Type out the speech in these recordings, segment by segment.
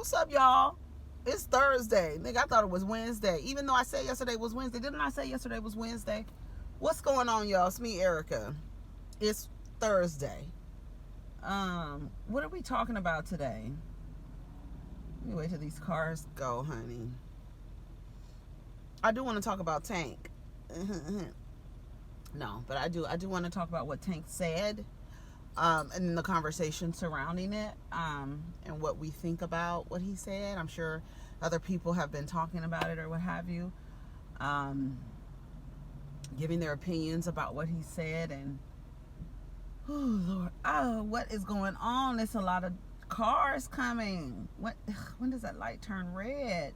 What's up, y'all? It's Thursday. Nigga, I thought it was Wednesday. Even though I said yesterday was Wednesday. Didn't I say yesterday was Wednesday? What's going on, y'all? It's me, Erica. It's Thursday. What are we talking about today? Let me wait till these cars go, honey. I do want to talk about Tank. No, but I do want to talk about what Tank said. And the conversation surrounding it, and what we think about what he said. I'm sure other people have been talking about it or what have you, giving their opinions about what he said. And oh Lord, what is going on? There's a lot of cars coming. When does that light turn red?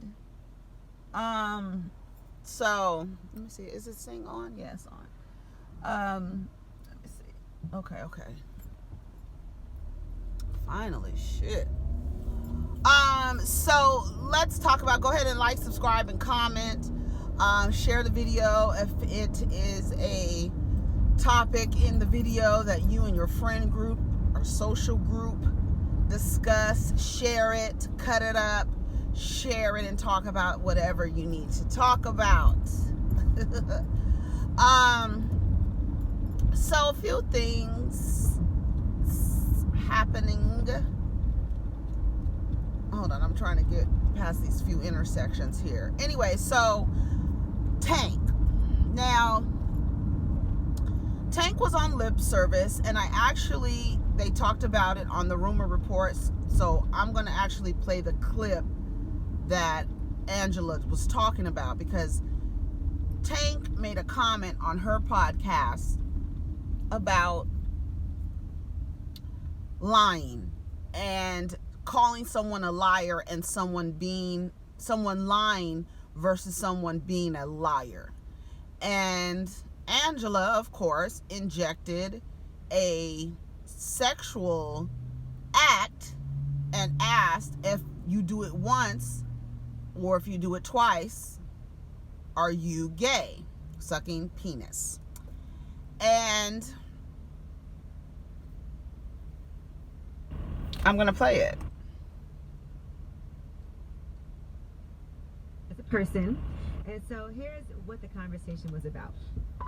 So let me see, is this thing on? Yeah, it's on. Let me see. Okay. Finally, shit. So let's talk about, go ahead and like, subscribe, and comment. Share the video if it is a topic in the video that you and your friend group or social group discuss. Share it, cut it up, share it, and talk about whatever you need to talk about. So a few things happening. Hold on, I'm trying to get past these few intersections here. Anyway, so Tank. Now, Tank was on lip service, and they talked about it on the rumor reports. So I'm going to actually play the clip that Angela was talking about, because Tank made a comment on her podcast about lying and calling someone a liar, and someone lying versus someone being a liar. And Angela, of course, injected a sexual act and asked, if you do it once or if you do it twice, are you gay? Sucking penis. And I'm going to play it. As a person. And so here's what the conversation was about.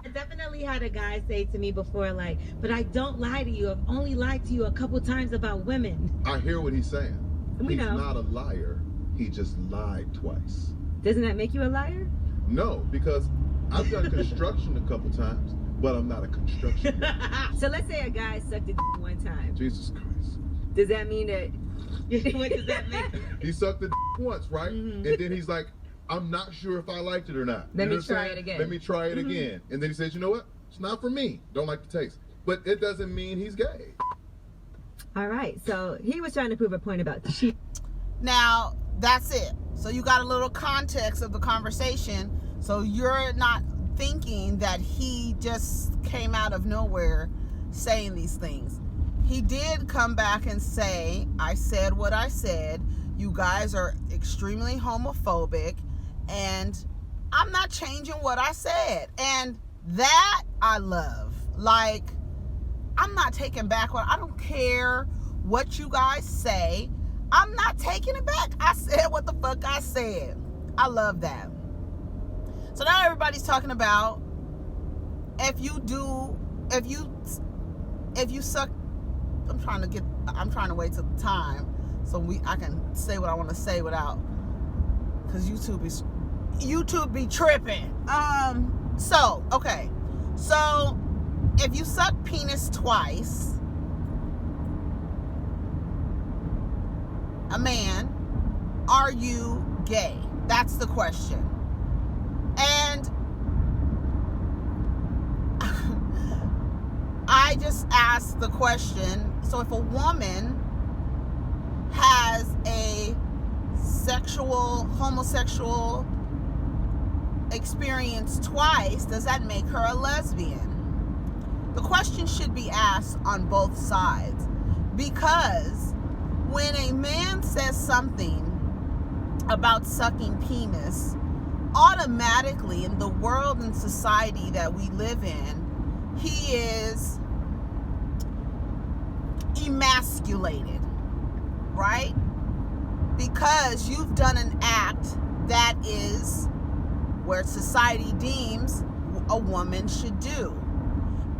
I definitely had a guy say to me before, like, but I don't lie to you. I've only lied to you a couple times about women. I hear what he's saying. We He's know. not a liar. He just lied twice. Doesn't that make you a liar? No, because I've done construction a couple times, but I'm not a construction guy. So let's say a guy sucked a one time. Jesus Christ. Does that mean that? What does that mean? He sucked the once, right? Mm-hmm. And then he's like, I'm not sure if I liked it or not. Let me what I'm try saying? it again. Let me try it again. And then he says, you know what? It's not for me. Don't like the taste. But it doesn't mean he's gay. All right. So he was trying to prove a point about cheating. Now, that's it. So you got a little context of the conversation. So you're not thinking that he just came out of nowhere saying these things. He did come back and say, I said what I said. You guys are extremely homophobic, and I'm not changing what I said. And that I love. Like, I'm not taking back what I don't care what you guys say. I'm not taking it back. I said what the fuck I said. I love that. So now everybody's talking about if you suck. I'm trying to wait till the time so I can say what I want to say without, because YouTube be tripping. So okay, so if you suck penis twice, a man, are you gay? That's the question. And I just asked the question, so if a woman has a homosexual experience twice, does that make her a lesbian? The question should be asked on both sides, because when a man says something about sucking penis, automatically in the world and society that we live in, he is emasculated, right? because you've done an act that is where society deems a woman should do.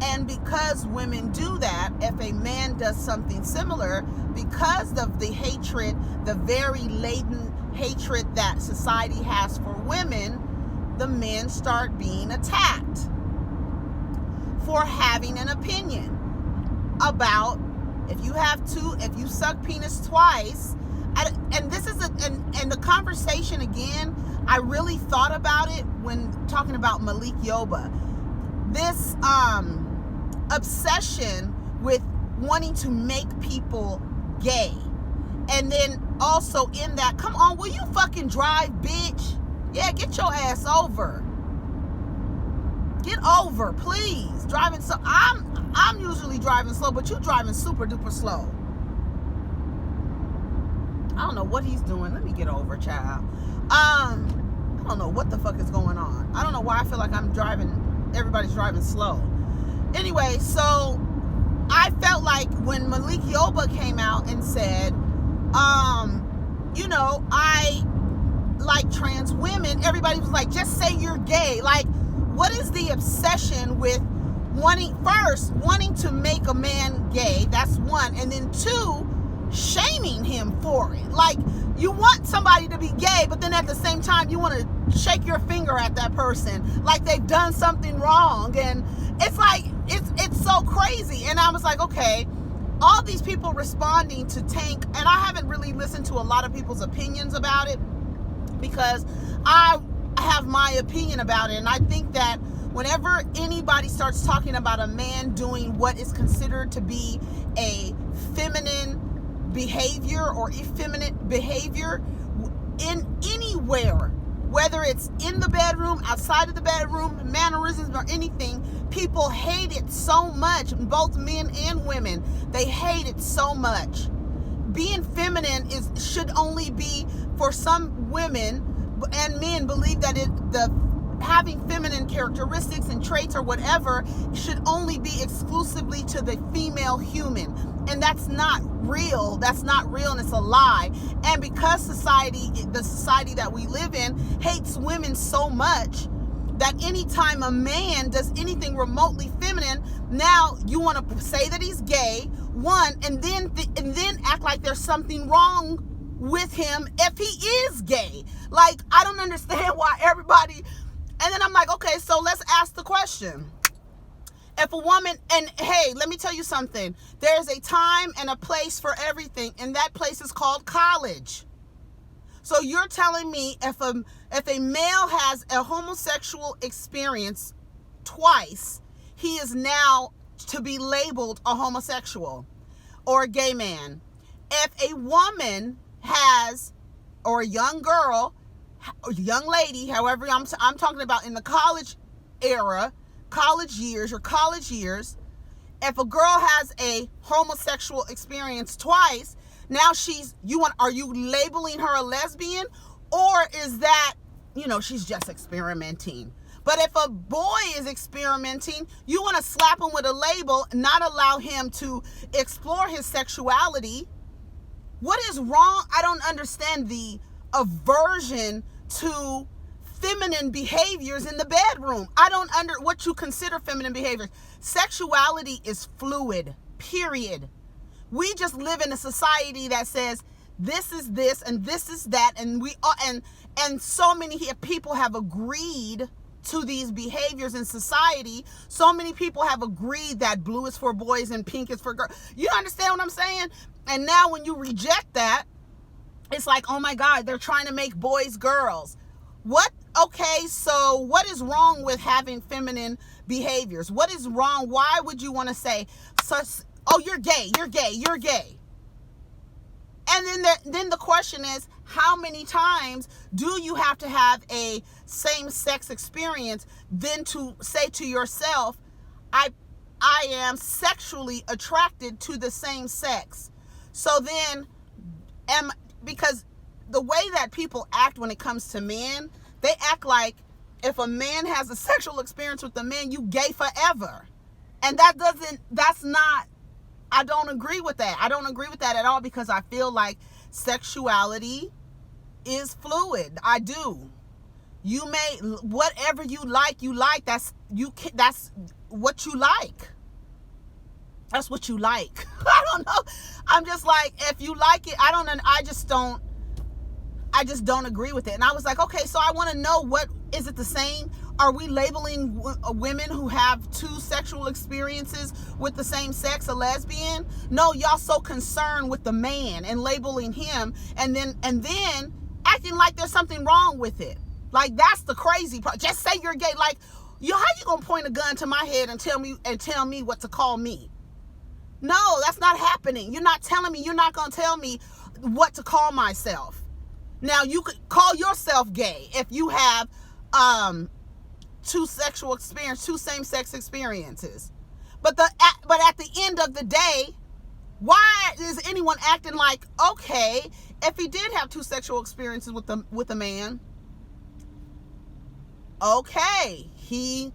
And because women do that, if a man does something similar, because of the hatred, the very latent hatred that society has for women, the men start being attacked for having an opinion about if you suck penis twice. And this is and the conversation again, I really thought about it when talking about Malik Yoba. This obsession with wanting to make people gay. And then also in that, come on, will you fucking drive, bitch? Yeah, get your ass over. Get over, please. Driving so I'm usually driving slow, but you driving super duper slow. I don't know what he's doing. Let me get over, child. I don't know what the fuck is going on. I don't know why I feel like everybody's driving slow. Anyway, so I felt like when Malik Yoba came out and said, I like trans women, everybody was like, just say you're gay. Like, what is the obsession with wanting to make a man gay? That's one. And then two, shaming him for it. Like, you want somebody to be gay, but then at the same time you want to shake your finger at that person like they've done something wrong. And it's like it's so crazy. And I was like, okay, all these people responding to Tank, and I haven't really listened to a lot of people's opinions about it because I have my opinion about it. And I think that whenever anybody starts talking about a man doing what is considered to be a feminine behavior or effeminate behavior in anywhere, whether it's in the bedroom, outside of the bedroom, mannerisms or anything, people hate it so much, both men and women. They hate it so much. Being feminine should only be for some women, and men believe that having feminine characteristics and traits or whatever should only be exclusively to the female human. And that's not real. That's not real, and it's a lie. And because the society that we live in hates women so much that anytime a man does anything remotely feminine, now you want to say that he's gay, one, and then act like there's something wrong with him if he is gay. Like, I don't understand why everybody. And then I'm like, okay, so let's ask the question. If a woman, and hey, let me tell you something. There's a time and a place for everything, and that place is called college. So you're telling me if a male has a homosexual experience twice, he is now to be labeled a homosexual or a gay man. If a woman has, or a young girl, or young lady, however I'm talking about in the college era, college years, if a girl has a homosexual experience twice, now are you labeling her a lesbian, or is that, she's just experimenting? But if a boy is experimenting, you want to slap him with a label, not allow him to explore his sexuality. What is wrong? I don't understand the aversion to feminine behaviors in the bedroom. I don't what you consider feminine behaviors. Sexuality is fluid, period. We just live in a society that says this is this and this is that, and and so many people have agreed to these behaviors in society. So many people have agreed that blue is for boys and pink is for girls. You understand what I'm saying? And now when you reject that, it's like, oh my God, they're trying to make boys girls. What? Okay, so what is wrong with having feminine behaviors? What is wrong? Why would you want to say, oh, you're gay, you're gay, you're gay? And then the question is, how many times do you have to have a same-sex experience then to say to yourself, I am sexually attracted to the same sex? So then, because the way that people act when it comes to men, they act like if a man has a sexual experience with a man, you gay forever. And that's not, I don't agree with that. I don't agree with that at all, because I feel like sexuality is fluid. I do. You may, whatever you like, that's what you like. That's what you like. I don't know. I'm just like, if you like it, I just don't agree with it. And I was like, okay, so I want to know, what is it the same? Are we labeling women who have two sexual experiences with the same sex a lesbian? No, y'all so concerned with the man and labeling him, and then acting like there's something wrong with it. Like, that's the crazy part. Just say you're gay. Like, how you gonna point a gun to my head and tell me what to call me? No, that's not happening. You're not telling me. You're not gonna tell me what to call myself. Now, you could call yourself gay if you have two same-sex experiences. But at the end of the day, why is anyone acting like, okay, if he did have two sexual experiences with a man, okay, he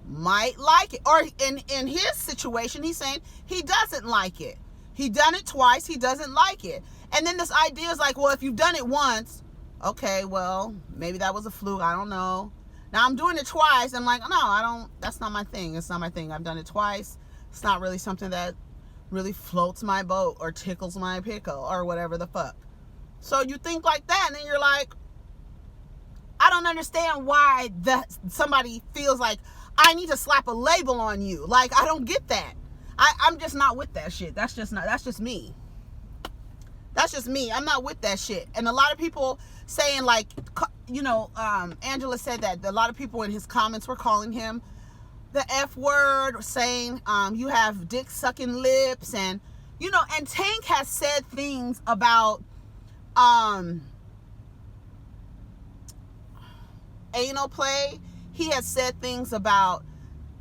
might like it. Or in his situation, he's saying he doesn't like it. He done it twice, he doesn't like it. And then this idea is like, well, if you've done it once, okay, well, maybe that was a fluke, I don't know. Now I'm doing it twice, I'm like, no, that's not my thing. It's not my thing. I've done it twice. It's not really something that really floats my boat or tickles my pickle or whatever the fuck. So you think like that, and then you're like, I don't understand why somebody feels like I need to slap a label on you. Like, I don't get that. I'm just not with that shit. That's just me. That's just me. I'm not with that shit. And a lot of people saying, like, Angela said that a lot of people in his comments were calling him the F word, saying you have dick sucking lips, and and Tank has said things about anal play. He has said things about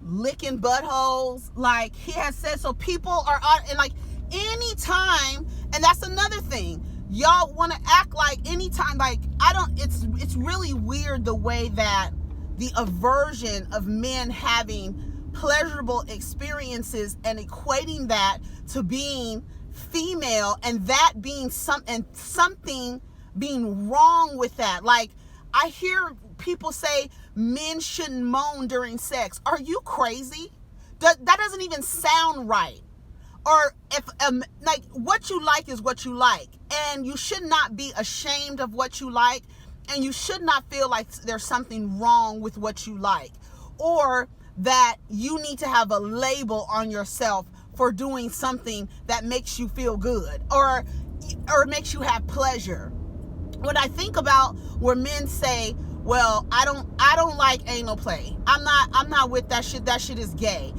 licking buttholes. Like, he has said, so people are on, and like, anytime, and that's another thing, y'all want to act like anytime, like, it's really weird the way that the aversion of men having pleasurable experiences and equating that to being female, and that being something being wrong with that. Like, I hear people say men shouldn't moan during sex. Are you crazy? That doesn't even sound right. Or if like, what you like is what you like, and you should not be ashamed of what you like, and you should not feel like there's something wrong with what you like, or that you need to have a label on yourself for doing something that makes you feel good or makes you have pleasure. When I think about where men say, well, I don't like anal play, I'm not with that shit, that shit is gay.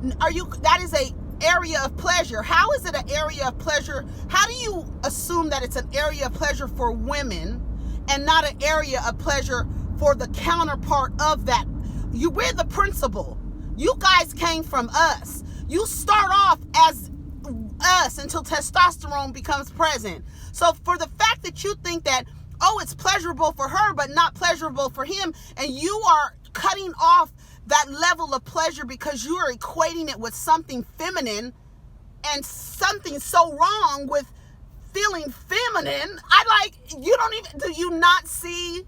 That is a area of pleasure. How is it an area of pleasure? How do you assume that it's an area of pleasure for women and not an area of pleasure for the counterpart of that? We're the principal. You guys came from us. You start off as us until testosterone becomes present. So for the fact that you think that, oh, it's pleasurable for her but not pleasurable for him, and you are cutting off that level of pleasure because you are equating it with something feminine, and something so wrong with feeling feminine, do you not see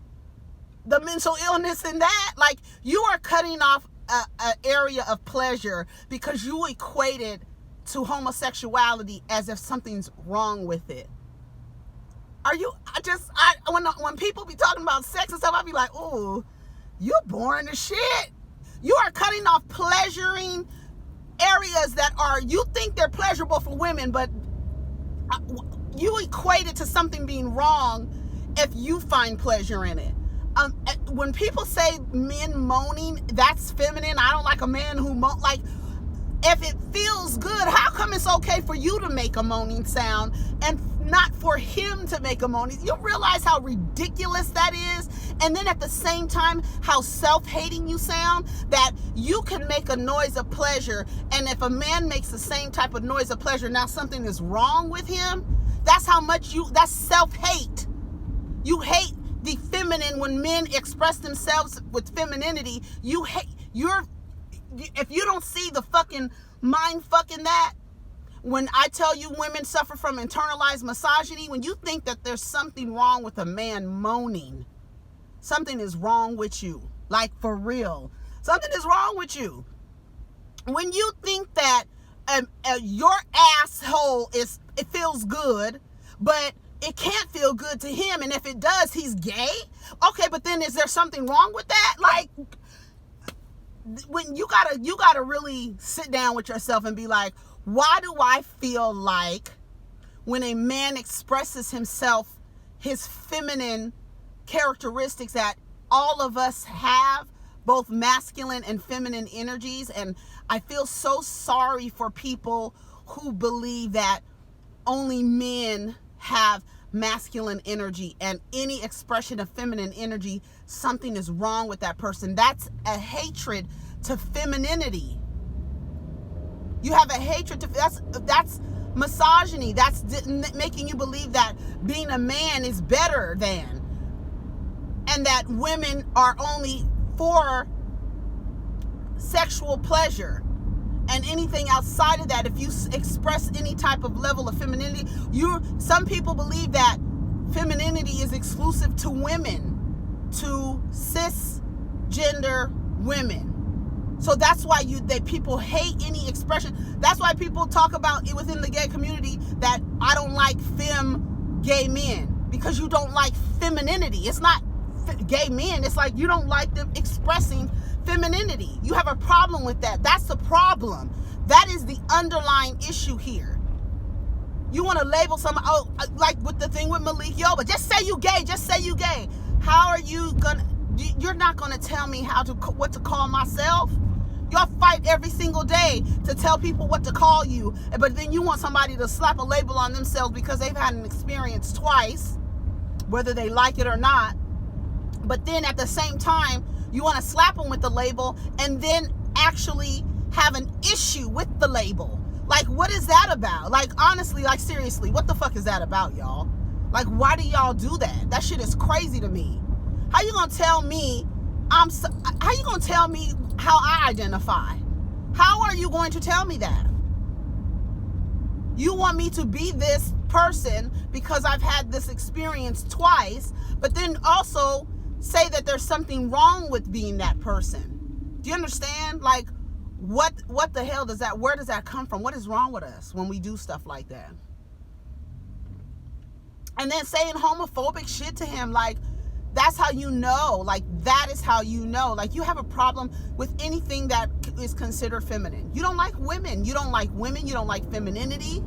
the mental illness in that? Like, you are cutting off an area of pleasure because you equate it to homosexuality as if something's wrong with it. When people be talking about sex and stuff, I be like, ooh, you're boring as shit. You are cutting off pleasuring areas that you think they're pleasurable for women, but you equate it to something being wrong if you find pleasure in it. When people say men moaning, that's feminine. I don't like a man who moan. Like, if it feels good, how come it's okay for you to make a moaning sound and not for him to make a moaning? You realize how ridiculous that is? And then at the same time, how self-hating you sound, that you can make a noise of pleasure, and if a man makes the same type of noise of pleasure, now something is wrong with him. That's how much that's self-hate. You hate the feminine. When men express themselves with femininity, you hate, if you don't see the fucking mind fucking that, When I tell you women suffer from internalized misogyny, when you think that there's something wrong with a man moaning, something is wrong with you. Like, for real. Something is wrong with you. When you think that your asshole it feels good, but it can't feel good to him, and if it does, he's gay. Okay, but then is there something wrong with that? Like, when you gotta really sit down with yourself and be like, why do I feel like when a man expresses himself, his feminine characteristics that all of us have, both masculine and feminine energies, and I feel so sorry for people who believe that only men have masculine energy, and any expression of feminine energy, something is wrong with that person. That's a hatred to femininity. You have a hatred to, that's misogyny. That's making you believe that being a man is better than, and that women are only for sexual pleasure, and anything outside of that, if you express any type of level of femininity, some people believe that femininity is exclusive to women, to cisgender women. So that's why people hate any expression. That's why people talk about it within the gay community that I don't like gay men, because you don't like femininity. It's not gay men. It's like you don't like them expressing femininity. You have a problem with that. That's the problem. That is the underlying issue here. You want to label like with the thing with Malik Yoba. Just say you gay. Just say you gay. How are you gonna? You're not gonna tell me what to call myself. Y'all fight every single day to tell people what to call you, but then you want somebody to slap a label on themselves because they've had an experience twice, whether they like it or not. But then at the same time, you want to slap them with the label and then actually have an issue with the label. Like, what is that about? Like, honestly, like, seriously, what the fuck is that about, y'all? Like, why do y'all do that? That shit is crazy to me. How you gonna tell me how you gonna tell me how I identify? How are you going to tell me that? You want me to be this person because I've had this experience twice, but then also say that there's something wrong with being that person. Do you understand? Like, what the hell where does that come from? What is wrong with us when we do stuff like that? And then saying homophobic shit to him, like, that's how you know. Like, that is how you know. Like, you have a problem with anything that is considered feminine. You don't like women. You don't like women. You don't like femininity.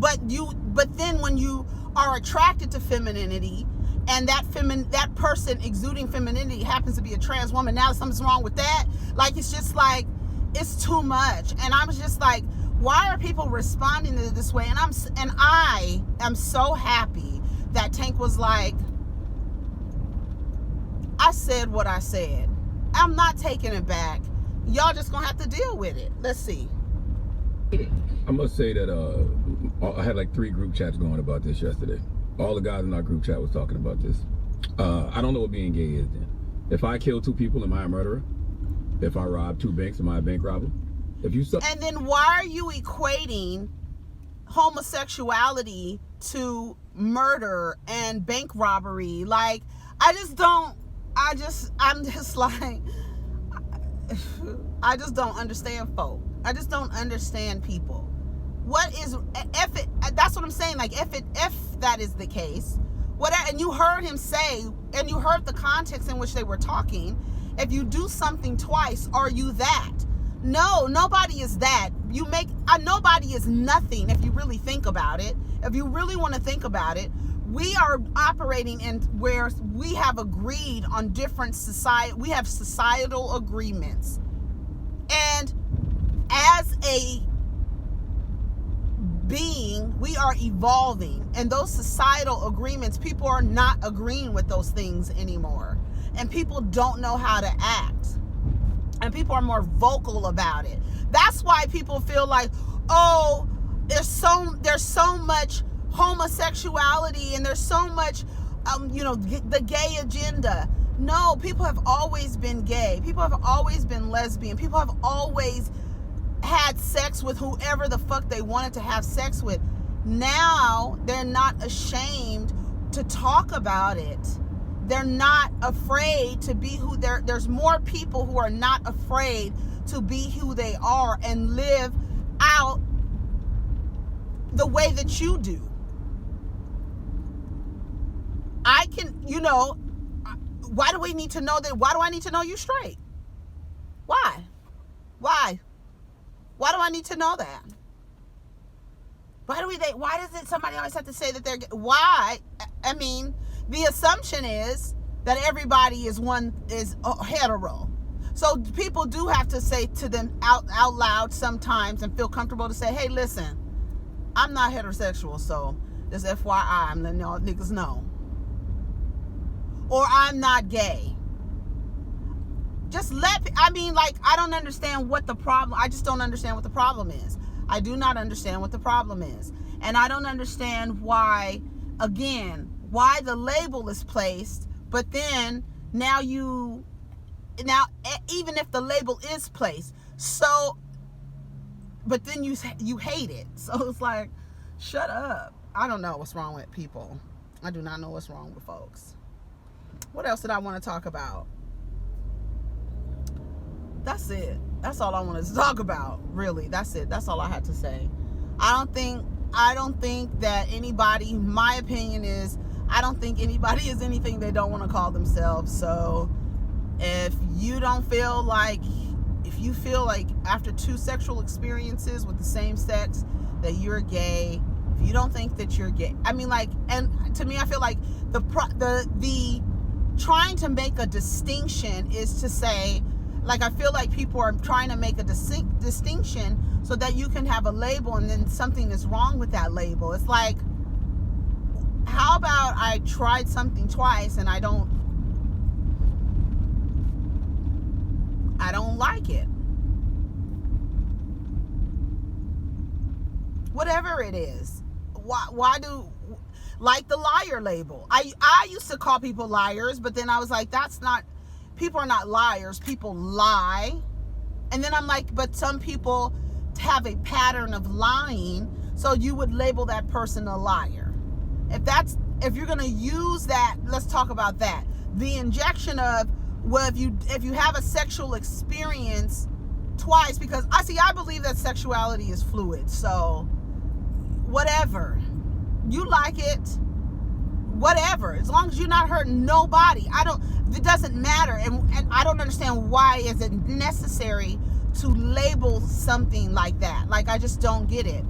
But then when you are attracted to femininity, and that person exuding femininity happens to be a trans woman, now something's wrong with that. Like, it's just like, it's too much. And I was just like, why are people responding to it this way? And I am so happy that Tank was like, I said what I said. I'm not taking it back. Y'all just gonna have to deal with it. Let's see. I must say that I had like 3 group chats going about this yesterday. All the guys in our group chat was talking about this. I don't know what being gay is then. If I kill 2 people, am I a murderer? If I rob 2 banks, am I a bank robber? And then why are you equating homosexuality to murder and bank robbery? Like, I'm just like, I just don't understand folk. I just don't understand people. That's what I'm saying. Like, if that is the case, and you heard him say, and you heard the context in which they were talking, if you do something twice, are you that? No, nobody is that. Nobody is nothing if you really think about it. If you really want to think about it, we are operating in where we have agreed on we have societal agreements. And as a being, we are evolving. And those societal agreements, people are not agreeing with those things anymore. And people don't know how to act. And people are more vocal about it. That's why people feel like, oh, there's so much homosexuality and there's so much, the gay agenda. No, people have always been gay. People have always been lesbian. People have always had sex with whoever the fuck they wanted to have sex with. Now they're not ashamed to talk about it. They're not afraid to be who there's more people who are not afraid to be who they are and live out the way that you do. I can, why do we need to know that? Why do I need to know you straight? Why? Why do I need to know that? Why does somebody always have to say that they're, why? I mean, the assumption is that everybody is hetero. So people do have to say to them out loud sometimes and feel comfortable to say, hey, listen, I'm not heterosexual, so just FYI, I'm letting y'all niggas know. Or I'm not gay. I don't understand what the problem, I just don't understand what the problem is. I do not understand what the problem is. And I don't understand why the label is placed, but then even if the label is placed, but then you hate it. So it's like, shut up. I don't know what's wrong with people. I do not know what's wrong with folks. What else did I want to talk about? That's it. That's all I wanted to talk about. Really, that's it. That's all I had to say. I don't think that anybody, my opinion is, I don't think anybody is anything they don't want to call themselves. So if you feel like after 2 sexual experiences with the same sex that you're gay, if you don't think that you're gay, and to me, I feel like the trying to make a distinction is to say, I feel like people are trying to make a distinction so that you can have a label and then something is wrong with that label. It's like, how about I tried something twice and I don't like it. Whatever it is. Why do, like the liar label. I used to call people liars, but then I was like, people are not liars, people lie. And then I'm like, but some people have a pattern of lying, so you would label that person a liar. If you're gonna use that, let's talk about that. The injection of, well, if you have a sexual experience twice, because I believe that sexuality is fluid, so whatever. You like it, whatever, as long as you're not hurting nobody. It doesn't matter. And I don't understand why is it necessary to label something like that. I just don't get it.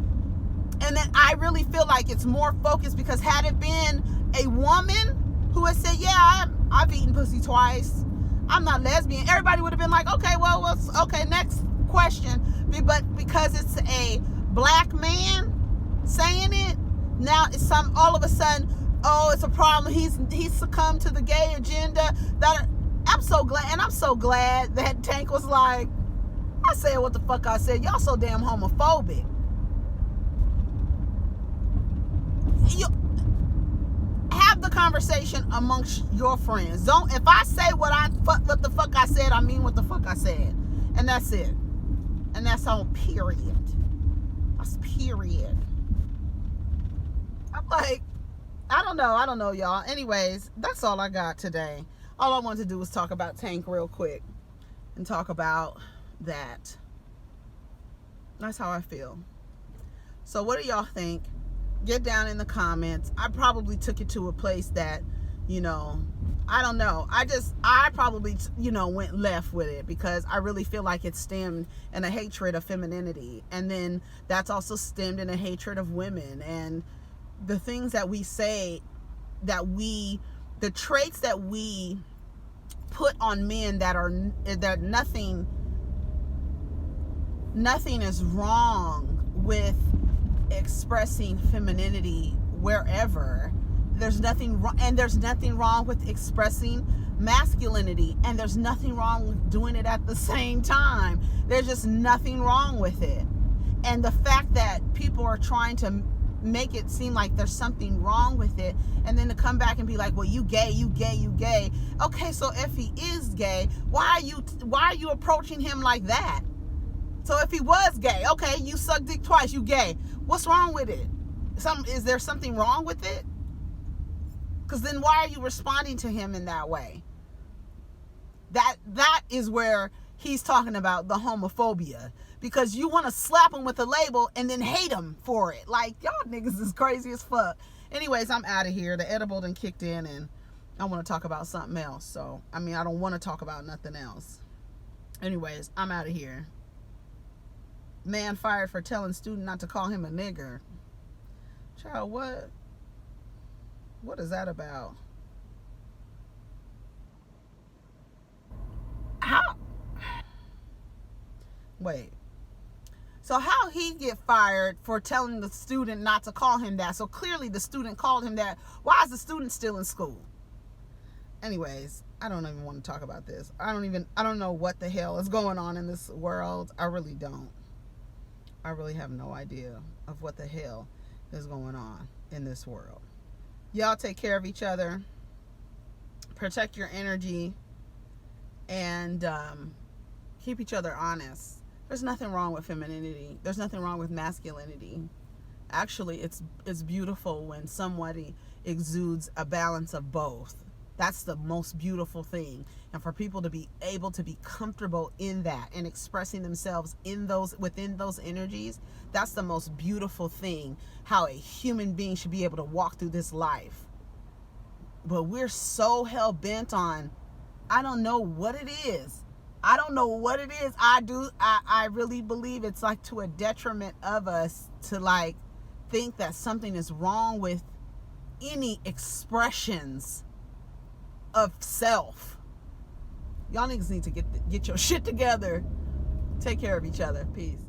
And then I really feel like it's more focused, because had it been a woman who had said, yeah, I've eaten pussy twice, I'm not lesbian, everybody would have been like, okay, okay, next question. But because it's a black man saying it, now it's all of a sudden, oh, it's a problem. He's succumbed to the gay agenda. I'm so glad that Tank was like, I said what the fuck I said. Y'all so damn homophobic. You have the conversation amongst your friends. If I say what the fuck I said, I mean what the fuck I said, and that's it. And that's on period. That's period. I'm like, I don't know, y'all. Anyways, that's all I got today. All I wanted to do was talk about Tank real quick and talk about that. That's how I feel. So what do y'all think? Get down in the comments. I probably took it to a place that, I don't know. I probably, went left with it, because I really feel like it stemmed in a hatred of femininity. And then that's also stemmed in a hatred of women. And the things that we say, the traits that we put on men that nothing is wrong with expressing femininity wherever. There's nothing wrong, and there's nothing wrong with expressing masculinity, and there's nothing wrong with doing it at the same time. There's just nothing wrong with it. And the fact that people are trying to make it seem like there's something wrong with it, and then to come back and be like, well, you gay, you gay, you gay. Okay, so if he is gay, why are you approaching him like that? So if he was gay, okay, you suck dick twice, you gay. What's wrong with it? Is there something wrong with it? Because then why are you responding to him in that way? That is where he's talking about the homophobia. Because you want to slap him with a label and then hate him for it. Like, y'all niggas is crazy as fuck. Anyways, I'm out of here. The edible done kicked in and I want to talk about something else. So, I mean, I don't want to talk about nothing else. Anyways, I'm out of here. Man fired for telling student not to call him a nigger. Child, what? What is that about? How? Wait. So how he get fired for telling the student not to call him that? So clearly the student called him that. Why is the student still in school? Anyways, I don't even want to talk about this. I don't know what the hell is going on in this world. I really don't. I really have no idea of what the hell is going on in this world. Y'all take care of each other. Protect your energy. And keep each other honest. There's nothing wrong with femininity. There's nothing wrong with masculinity. Actually, it's beautiful when somebody exudes a balance of both. That's the most beautiful thing. And for people to be able to be comfortable in that and expressing themselves within those energies, that's the most beautiful thing. How a human being should be able to walk through this life. But we're so hell bent on, I don't know what it is. I don't know what it is. I really believe it's like to a detriment of us to like think that something is wrong with any expressions of self. Y'all niggas need to get your shit together. Take care of each other. Peace.